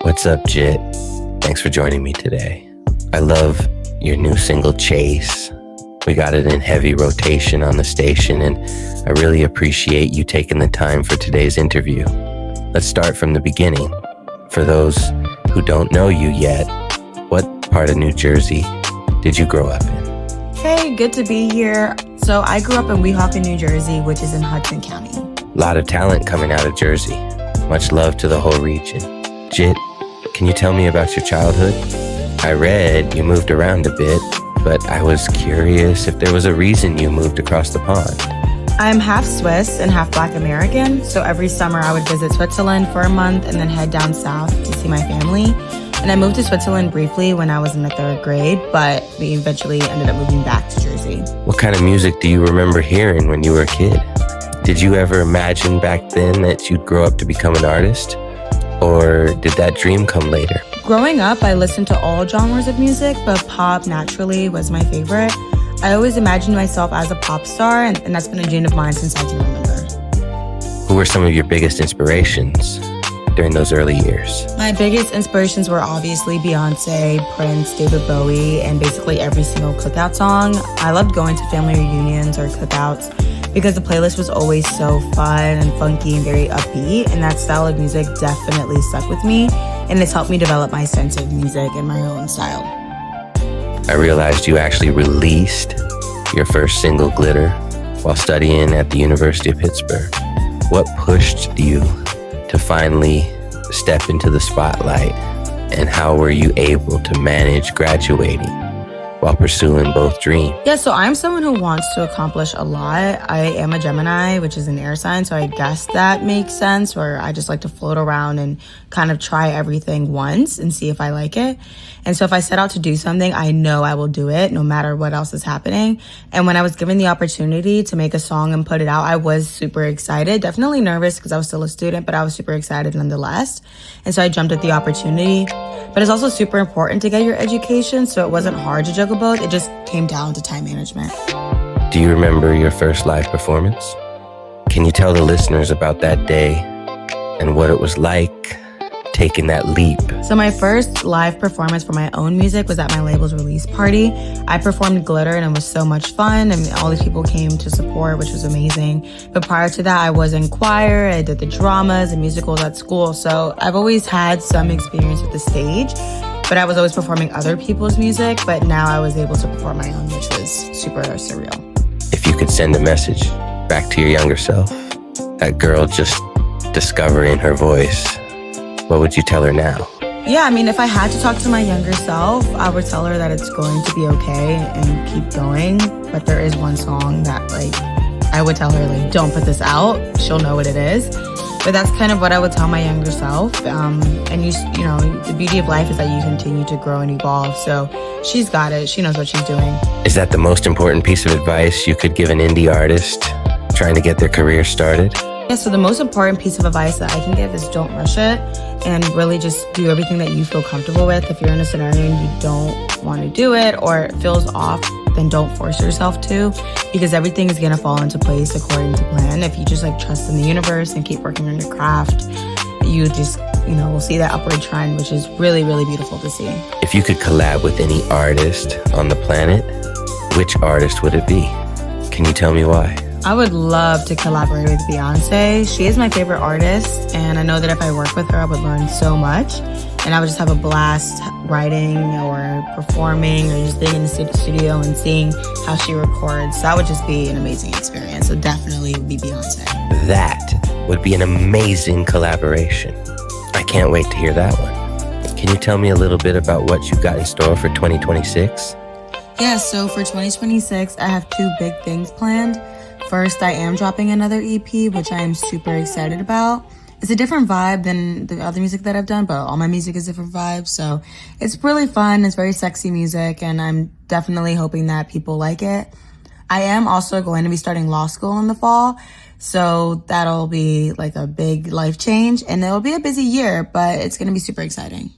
What's up, Jit? Thanks for joining me today. I love your new single, Chase. We got it in heavy rotation on the station, and I really appreciate you taking the time for today's interview. Let's start from the beginning. For those who don't know you yet, what part of New Jersey did you grow up in? Hey, good to be here. So I grew up in Weehawken, New Jersey, which is in Hudson County. A lot of talent coming out of Jersey. Much love to the whole region. Jit, can you tell me about your childhood? I read you moved around a bit, but I was curious if there was a reason you moved across the pond. I'm half Swiss and half Black American, so every summer I would visit Switzerland for a month and then head down south to see my family. And I moved to Switzerland briefly when I was in the 3rd grade, but we eventually ended up moving back to Jersey. What kind of music do you remember hearing when you were a kid? Did you ever imagine back then that you'd grow up to become an artist? Or did that dream come later? Growing up, I listened to all genres of music, but pop naturally was my favorite. I always imagined myself as a pop star, and that's been a dream of mine since I can remember. Who were some of your biggest inspirations during those early years? My biggest inspirations were obviously Beyonce, Prince, David Bowie, and basically every single cookout song. I loved going to family reunions or cookouts because the playlist was always so fun and funky and very upbeat, and that style of music definitely stuck with me, and it's helped me develop my sense of music and my own style. I realized you actually released your first single, Glitter, while studying at the University of Pittsburgh. What pushed you to finally step into the spotlight, and how were you able to manage graduating while pursuing both dreams? Yeah, so I'm someone who wants to accomplish a lot. I am a Gemini, which is an air sign, so I guess that makes sense, where I just like to float around and kind of try everything once and see if I like it. And so if I set out to do something, I know I will do it no matter what else is happening. And when I was given the opportunity to make a song and put it out, I was super excited, definitely nervous because I was still a student, but I was super excited nonetheless. And so I jumped at the opportunity. But it's also super important to get your education, so it wasn't hard to juggle both. It just came down to time management. Do you remember your first live performance? Can you tell the listeners about that day and what it was like taking that leap? So my first live performance for my own music was at my label's release party. I performed Glitter and it was so much fun, and all these people came to support, which was amazing. But prior to that, I was in choir, I did the dramas and musicals at school. So I've always had some experience with the stage, but I was always performing other people's music. But now I was able to perform my own, which was super surreal. If you could send a message back to your younger self, that girl just discovering her voice, what would you tell her now? Yeah, I mean, if I had to talk to my younger self, I would tell her that it's going to be okay and keep going. But there is one song that, I would tell her, don't put this out. She'll know what it is. But that's kind of what I would tell my younger self. And the beauty of life is that you continue to grow and evolve. So she's got it. She knows what she's doing. Is that the most important piece of advice you could give an indie artist trying to get their career started? Yeah, so the most important piece of advice that I can give is don't rush it and really just do everything that you feel comfortable with. If you're in a scenario and you don't want to do it or it feels off, then don't force yourself to, because everything is going to fall into place according to plan. If you just trust in the universe and keep working on your craft, you just, will see that upward trend, which is really, really beautiful to see. If you could collab with any artist on the planet, which artist would it be? Can you tell me why? I would love to collaborate with Beyonce. She is my favorite artist, and I know that if I work with her, I would learn so much, and I would just have a blast writing or performing or just being in the studio and seeing how she records. That would just be an amazing experience. So definitely it would be Beyonce. That would be an amazing collaboration. I can't wait to hear that one. Can you tell me a little bit about what you've got in store for 2026? Yeah, so for 2026, I have 2 big things planned. First, I am dropping another EP, which I am super excited about. It's a different vibe than the other music that I've done, but all my music is different vibes. So it's really fun. It's very sexy music, and I'm definitely hoping that people like it. I am also going to be starting law school in the fall. So that'll be a big life change, and it'll be a busy year, but it's going to be super exciting.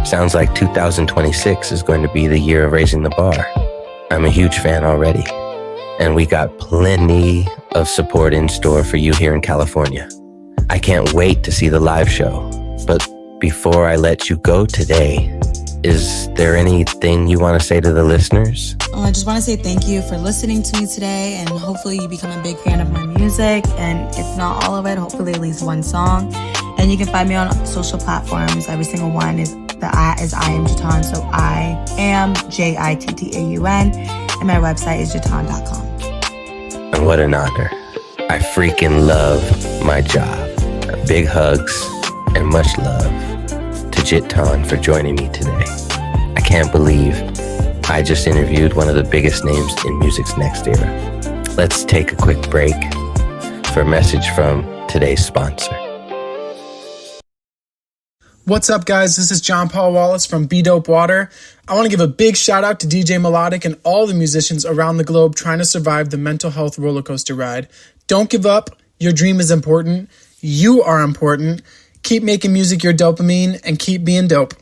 Sounds like 2026 is going to be the year of raising the bar. I'm a huge fan already. And we got plenty of support in store for you here in California. I can't wait to see the live show. But before I let you go today, is there anything you want to say to the listeners? I just want to say thank you for listening to me today, and hopefully you become a big fan of my music, and if not all of it, hopefully at least one song. And you can find me on social platforms. Every single one is I am Jittaun, so I am Jittaun, and my website is jittaun.com. And what an honor. I freaking love my job. Big hugs and much love to Jittaun for joining me today. I can't believe I just interviewed one of the biggest names in music's next era. Let's take a quick break for a message from today's sponsor. What's up, guys? This is John Paul Wallace from Be Dope Water. I want to give a big shout out to DJ Meladik and all the musicians around the globe trying to survive the mental health roller coaster ride. Don't give up. Your dream is important. You are important. Keep making music your dopamine and keep being dope.